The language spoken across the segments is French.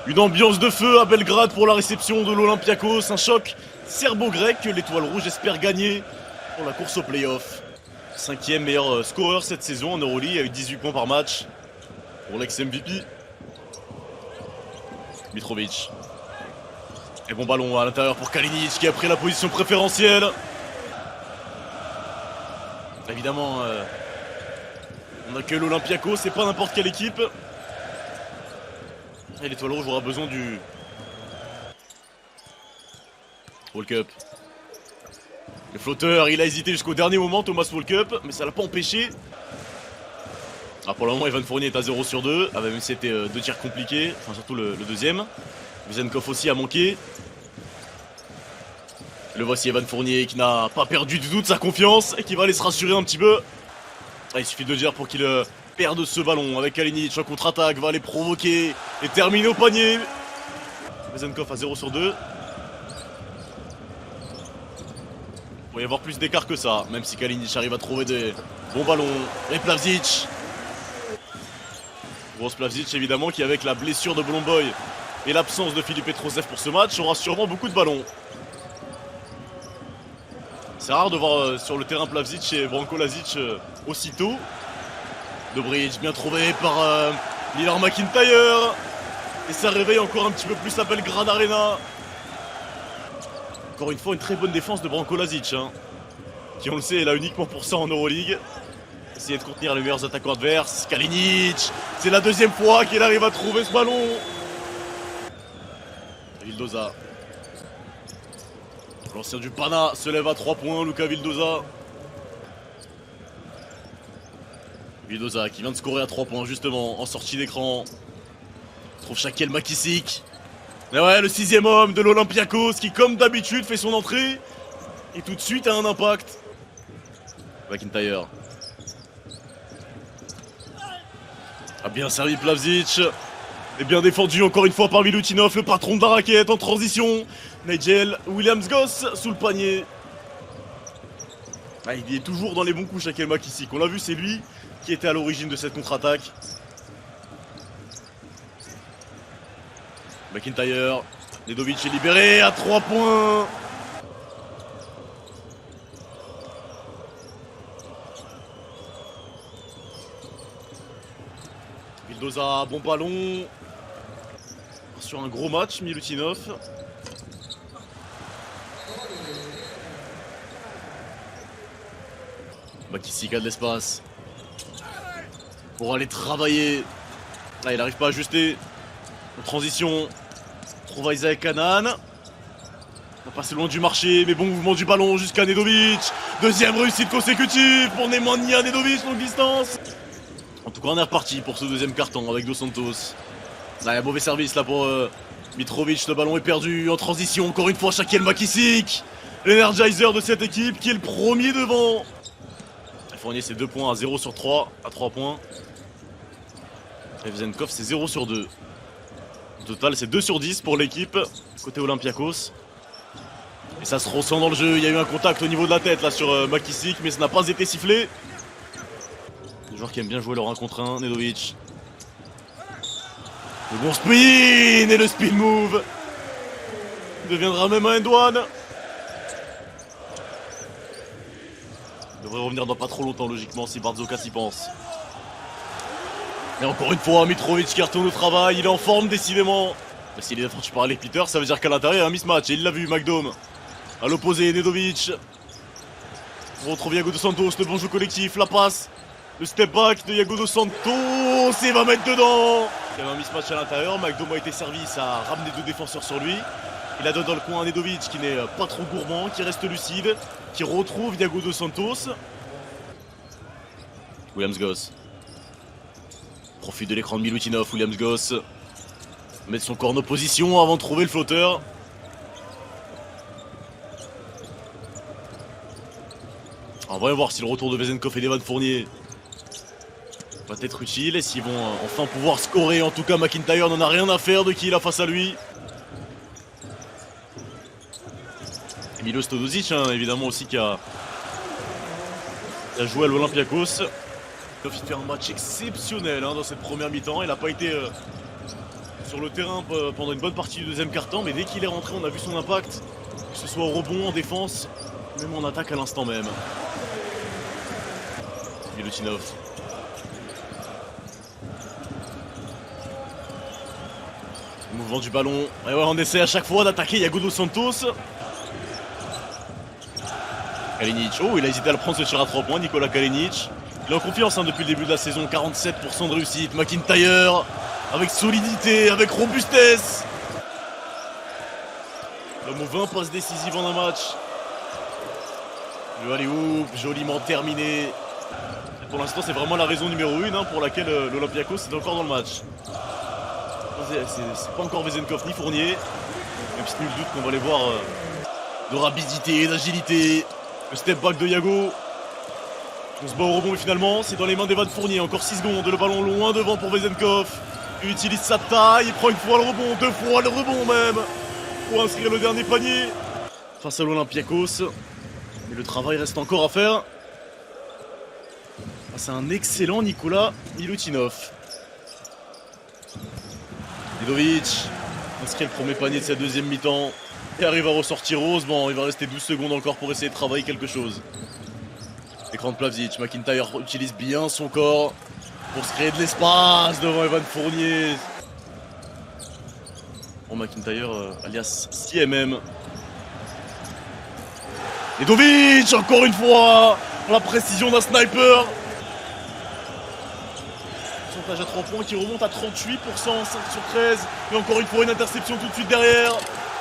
Une ambiance de feu à Belgrade pour la réception de l'Olympiakos. Un choc serbo-grec que l'Étoile Rouge espère gagner pour la course au play-off. 5e meilleur scoreur cette saison en Euroleague avec 18 points par match pour l'ex-MVP. Mitrovic. Et bon ballon à l'intérieur pour Kalinic qui a pris la position préférentielle. Évidemment, on accueille l'Olympiakos, c'est pas n'importe quelle équipe. Et l'Étoile Rouge aura besoin du Walkup. Le flotteur, il a hésité jusqu'au dernier moment, Thomas Walkup, mais ça l'a pas empêché. Alors pour le moment, Evan Fournier est à 0 sur 2, même si c'était 2 tirs compliqués, enfin surtout le deuxième. Vezenkov aussi a manqué. Le voici Evan Fournier qui n'a pas perdu du tout de sa confiance et qui va aller se rassurer un petit peu. Il suffit de dire pour qu'il perde ce ballon avec Kalinic en contre-attaque, va aller provoquer et terminer au panier. Vezenkov à 0 sur 2. Il va y avoir plus d'écart que ça, même si Kalinic arrive à trouver des bons ballons. Et Plavsic. Grosse Plavsic évidemment qui avec la blessure de Blomboy et l'absence de Philippe Petrosev pour ce match aura sûrement beaucoup de ballons. C'est rare de voir sur le terrain Plavsic et Branko Lazic aussitôt. Dobric bien trouvé par Lillard McIntyre. Et ça réveille encore un petit peu plus la Belgrade Arena. Encore une fois une très bonne défense de Branko Lazic, qui on le sait est là uniquement pour ça en Euroleague. Essayer de contenir les meilleurs attaquants adverses. Kalinic, c'est la deuxième fois qu'il arrive à trouver ce ballon. Vildoza. L'ancien du Pana se lève à 3 points, Luka Vildoza. Vildoza qui vient de scorer à 3 points justement en sortie d'écran. Trouve Shaquille McKissick. Mais ouais, le 6e homme de l'Olympiakos qui comme d'habitude fait son entrée. Et tout de suite a un impact. McIntyre. A bien servi Plavsic. Et bien défendu encore une fois par Milutinov, le patron de la raquette en transition. Nigel Williams-Goss sous le panier. Il est toujours dans les bons coups, Shaquille McKissick. On l'a vu, c'est lui qui était à l'origine de cette contre-attaque. McIntyre. Nedovic est libéré à 3 points. Vildoza, bon ballon. Sur un gros match, Milutinov. McKissick a de l'espace pour aller travailler. Là, il n'arrive pas à ajuster. En transition, trouve Isaac Hanan. On va passer loin du marché, mais bon mouvement du ballon jusqu'à Nedovic. Deuxième réussite consécutive pour Nemanja Nedovic, longue distance. En tout cas, on est reparti pour ce deuxième carton avec Dos Santos. Là, il y a un mauvais service là pour Mitrovic. Le ballon est perdu en transition. Encore une fois, Shaquille McKissick, l'energizer de cette équipe qui est le premier devant. Fournier, c'est 2 points à 0 sur 3, à 3 points. Et Vezenkov, c'est 0 sur 2. Au total, c'est 2 sur 10 pour l'équipe côté Olympiakos. Et ça se ressent dans le jeu. Il y a eu un contact au niveau de la tête là sur McKissick, mais ça n'a pas été sifflé. Des joueurs qui aiment bien jouer leur 1 contre 1. Nedovic. Le bon spin et le spin move. Il deviendra même un end-one. Il devrait revenir dans pas trop longtemps logiquement si Barzoka s'y pense. Et encore une fois, Mitrovic qui retourne au travail, il est en forme décidément. Mais s'il est défendu par Alec Peter, ça veut dire qu'à l'intérieur il y a un mismatch et il l'a vu, McDome. À l'opposé, Nedovic. On retrouve Iago Dos Santos, le bon jeu collectif, la passe. Le step back de Iago Dos Santos et va mettre dedans. Il y avait un mismatch à l'intérieur, McDome a été servi, ça a ramené 2 défenseurs sur lui. Il la donne dans le coin à Nedovic qui n'est pas trop gourmand, qui reste lucide, qui retrouve Iago Dos Santos. Williams-Goss. Profite de l'écran de Milutinov, Williams-Goss. Met son corps en opposition avant de trouver le flotteur. On va voir si le retour de Vezenkov et d'Evan Fournier va être utile et s'ils vont enfin pouvoir scorer. En tout cas, McIntyre n'en a rien à faire de qui il a face à lui. Milos Teodosic, évidemment aussi qui a joué à l'Olympiakos. Il fait un match exceptionnel dans cette première mi-temps. Il n'a pas été sur le terrain pendant une bonne partie du deuxième quart-temps, mais dès qu'il est rentré, on a vu son impact, que ce soit au rebond, en défense, même en attaque à l'instant même. Milutinov. Le mouvement du ballon. Et ouais, on essaie à chaque fois d'attaquer Iago dos Santos. Kalinic. Oh, il a hésité à le prendre ce tir à 3 points, Nikola Kalinic. Il est en confiance depuis le début de la saison. 47% de réussite. McIntyre avec solidité, avec robustesse. L'homme aux 20 passes décisives en un match. Le alley-oop, joliment terminé. Et pour l'instant, c'est vraiment la raison numéro 1 pour laquelle l'Olympiakos est encore dans le match. C'est pas encore Vezenkov ni Fournier. Même si nul doute qu'on va les voir de rapidité, d'agilité. Le step back de Iago. On se bat au rebond et finalement c'est dans les mains d'Evan Fournier. Encore 6 secondes, le ballon loin devant pour Vezenkov. Il utilise sa taille, il prend une fois le rebond, 2 fois le rebond même. Pour inscrire le dernier panier. Face à l'Olympiakos. Mais le travail reste encore à faire. C'est un excellent Nikola Milutinov. Nedovic inscrit le premier panier de sa deuxième mi-temps et arrive à ressortir rose. Bon, il va rester 12 secondes encore pour essayer de travailler quelque chose. Écran de Plavsic, McIntyre utilise bien son corps pour se créer de l'espace devant Evan Fournier. Bon, McIntyre alias CMM. Nedovic encore une fois, la précision d'un sniper. À 3 points qui remonte à 38%, 5 sur 13. Et encore une fois une interception tout de suite derrière.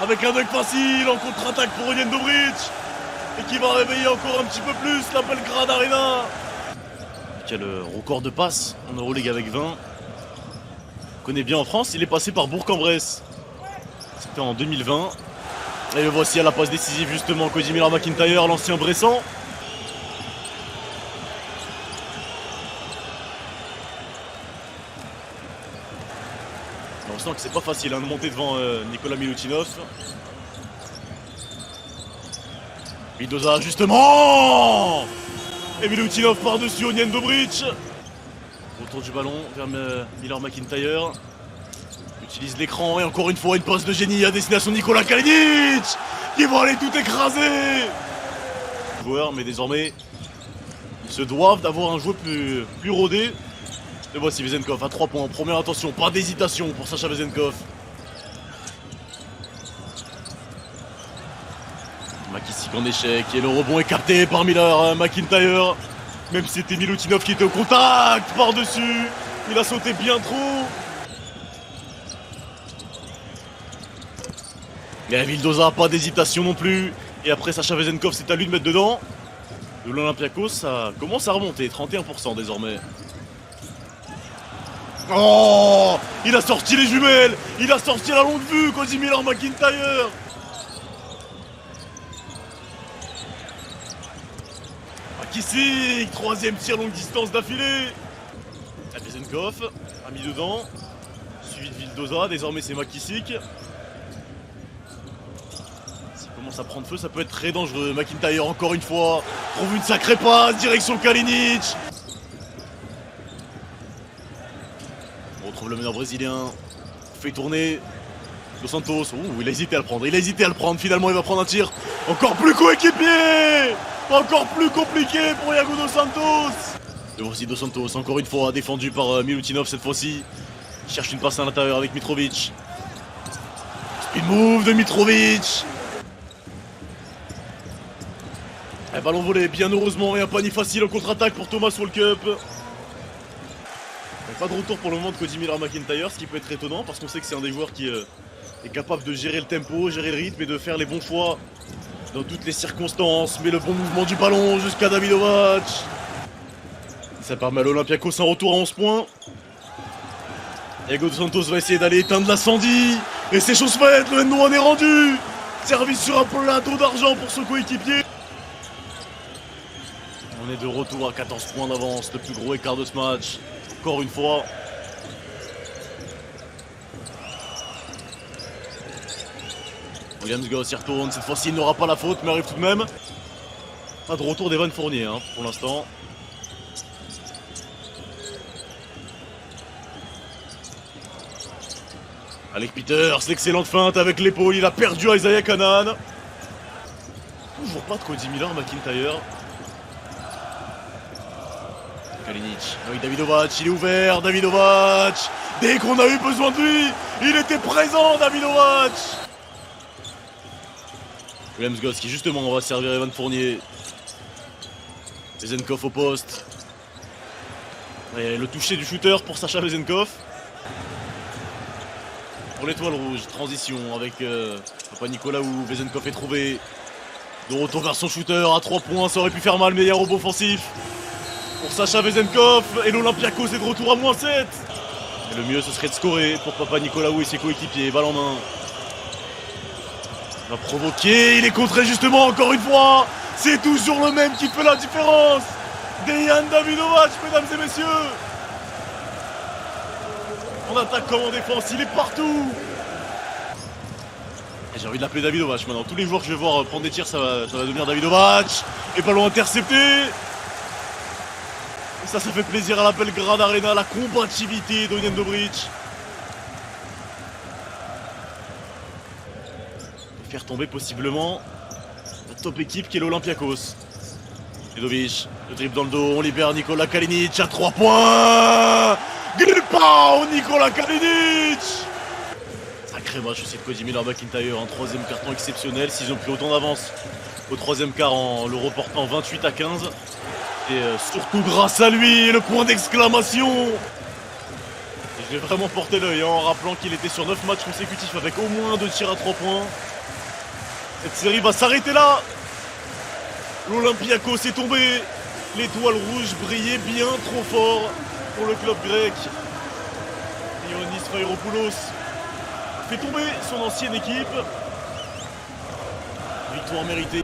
Avec un dunk facile en contre-attaque pour Onion Dobric. Et qui va réveiller encore un petit peu plus la Belgrade Arena. Qui a le record de passes en Euroleague avec 20. On connaît bien en France, il est passé par Bourg-en-Bresse. C'était en 2020. Et le voici à la passe décisive justement, Cody Miller-McIntyre, l'ancien Bressan. On sent que c'est pas facile de monter devant Nikola Milutinov. Vildoza justement. Et Milutinov par-dessus Onion Dobric. Retour du ballon vers Miller-McIntyre. Utilise l'écran et encore une fois une passe de génie à destination de Nikola Kalinic qui va aller tout écraser. Joueurs, mais désormais ils se doivent d'avoir un joueur plus rodé. Et voici Vezenkov à 3 points. Première attention, pas d'hésitation pour Sacha Vezenkov. McKissick en échec et le rebond est capté par Miller-McIntyre. Même si c'était Milutinov qui était au contact par-dessus. Il a sauté bien trop. Et Vildoza, pas d'hésitation non plus. Et après Sacha Vezenkov, c'est à lui de mettre dedans. De l'Olympiakos, ça commence à remonter. 31% désormais. Oh, il a sorti les jumelles. Il a sorti la longue vue, Cody Miller-McIntyre. McKissick, troisième tir longue distance d'affilée. Vezenkov a mis dedans. Suivi de Vildoza, désormais c'est McKissick. S'il commence à prendre feu, ça peut être très dangereux. McIntyre encore une fois trouve une sacrée passe, direction Kalinic. On retrouve le meneur brésilien. Fait tourner Dos Santos. Ouh, il a hésité à le prendre. Finalement, il va prendre un tir encore plus coéquipier. Encore plus compliqué pour Iago Dos Santos. Et voici Dos Santos, encore une fois, défendu par Milutinov cette fois-ci. Il cherche une passe à l'intérieur avec Mitrovic. Speed move de Mitrovic. Un ballon volé, bien heureusement, et un panier facile en contre-attaque pour Thomas Walkup. Pas de retour pour le moment de Cody Miller-McIntyre, ce qui peut être étonnant parce qu'on sait que c'est un des joueurs qui est capable de gérer le tempo, gérer le rythme et de faire les bons choix dans toutes les circonstances. Mais le bon mouvement du ballon jusqu'à Davidovac. Ça permet à l'Olympiakos un retour à 11 points. Iago Dos Santos va essayer d'aller éteindre l'incendie. Et c'est chose faite, le N1 est rendu. Service sur un plateau d'argent pour son coéquipier. On est de retour à 14 points d'avance, le plus gros écart de ce match. Encore une fois. Williams Goss y retourne, cette fois-ci il n'aura pas la faute mais arrive tout de même. Pas de retour d'Evan Fournier pour l'instant. Alec Peters, l'excellente feinte avec l'épaule, il a perdu Isaiah Canaan. Toujours pas de Cody Miller, McIntyre. Kalinic, avec Davidovac, il est ouvert, Davidovac. Dès qu'on a eu besoin de lui, il était présent, Davidovac. Williams Goss qui justement va servir Evan Fournier. Vezenkov au poste. Et le toucher du shooter pour Sacha Vezenkov. Pour l'étoile rouge, transition avec Papa Nicolaou, Vezenkov est trouvé. De retour vers son shooter à 3 points, ça aurait pu faire mal, meilleur rebond offensif. Pour Sacha Vezenkov, et l'Olympiakos est de retour à -7. Et le mieux ce serait de scorer pour Papa Nicolaou et ses coéquipiers, balle en main. Il va provoquer, il est contré justement encore une fois. C'est toujours le même qui fait la différence. Dejan Davidovac, mesdames et messieurs. En attaque comme en défense, il est partout. J'ai envie de l'appeler Davidovac maintenant. Tous les joueurs que je vais voir prendre des tirs, ça va devenir Davidovac. Et ballon intercepté. Et ça fait plaisir à la Belgrade Arena, la combativité d'Ognjen Dobric. Faire tomber possiblement la top équipe qui est l'Olympiakos. Nedovic, le dribble dans le dos, on libère Nikola Kalinic à 3 points. Gripao, Nikola Kalinic. Sacré match aussi de Cody Miller McIntyre, un troisième carton exceptionnel, s'ils ont pris autant d'avance au troisième quart en le reportant 28-15. Et surtout grâce à lui, le point d'exclamation. J'ai vraiment porté l'œil en rappelant qu'il était sur 9 matchs consécutifs avec au moins 2 tirs à 3 points. Cette série va s'arrêter là. L'Olympiakos est tombé. L'étoile rouge brillait bien trop fort pour le club grec. Ioannis Fairopoulos fait tomber son ancienne équipe. Victoire méritée.